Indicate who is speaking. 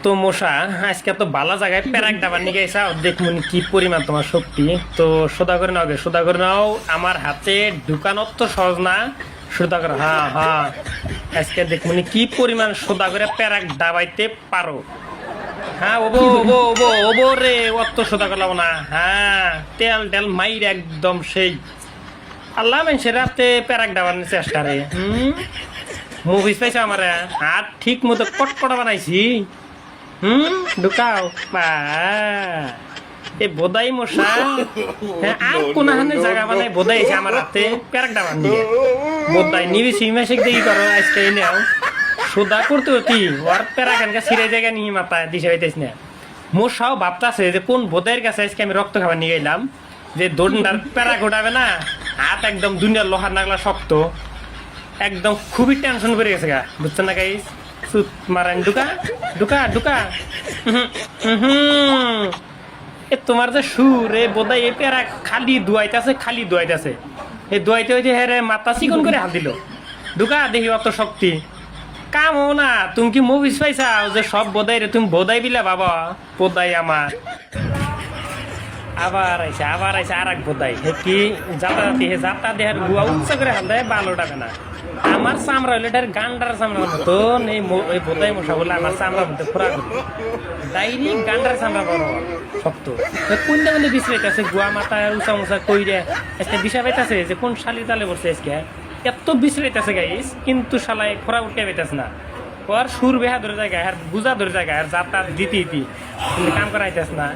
Speaker 1: তো মশা আজকে তো ভালো জায়গায় প্যারাক ডাবার নিয়ে গেছা দেখুন কি পরিমাণ তোমার শক্তি। তো সোদা করে নাও সোদা করে নাও, আমার হাতে ঢুকানোর তো সহজ না। সোদা করে হ্যাঁ হ্যাঁ, আজকে দেখুন কি পরিমাণ সোদা করে প্যারাক ডাবাইতে পারো। হ্যাঁ ওবো ওবো ওবো ওবো রে, অত সোদা করলাম না। হ্যাঁ তেল টেল মাইর একদম সেই আল্লাহ মানুষের রাতে প্যারাক ডাবার চেষ্টা রে। মুভিস পাইছে আমার হাত ঠিক মতো কটকটা বানাইছি। ঢুকাও বা এ বোধাই মশা। হ্যাঁ আর কোন জায়গা বানাই বোধাই আছে আমার হাতে প্যারাক ডাবার নিয়ে বোধাই নিবি সিমেশিক দেখি করো আজকে নেও সোদা করতে হতি ওর প্যারাক এনকা ছিঁড়ে জায়গা নিয়ে মাথায় দিশে হইতেছ না। মশাও ভাবতেছে যে কোন বোধাইয়ের কাছে আজকে আমি রক্ত খাবার নিয়ে গেলাম যে দোড়ার প্যারাক উঠাবে না, হাত একদম দুনিয়ার লোহার নাগলা শক্ত, একদম খুবই টেনশন করে গেছে গা, বুঝছেন না গাইস? সুত মারান ঢুকা ঢুকা ঢুকা। এ তোমার যে সুর এ বোধহয় এ পেরা খালি দুয়াইতেছে খালি দুয়াইতেছে, এই দুয়াইতে হইতে হ্যাঁ মাথা চিকন করে হাত দিল। ঢুকা দেখি অত শক্তি কাম হো না। তুমি কি মুভিস পাইছাও যে সব বোধাই রে তুমি বোধাই বিলা বাবা? বোধাই আমার আবার আইসা আর এক বোধাই হে কি যাতায়াতি হে যাতা দেহার গুয়া উচ্চা করে হাত দেয় ভালো টাকা না। আমার চামড়া হইলে এটার গান্ডার চামড়ার মতন এই বোধাই মশা বলে আমার চামড়ার মধ্যে খোরা করি ডাইরি গান্ডার চামড়া বড় শক্ত। কোনটা কোনটা বিশ্রাইতেছে গুয়া মাথা উঁচা মুচা কইরে আজকে বিষা পাইতেছে যে কোন শালির তালে বসছে আজকে এত বিশ্রাইতেছে গাইস, কিন্তু শালায় খোরা উঠে পাইতেছে না। ওর সুর বেহা ধরে জায়গায় আর বুঝা ধরে জায়গায় আর যাতায়াত দিতে কিন্তু কাম করা হইতেছে না।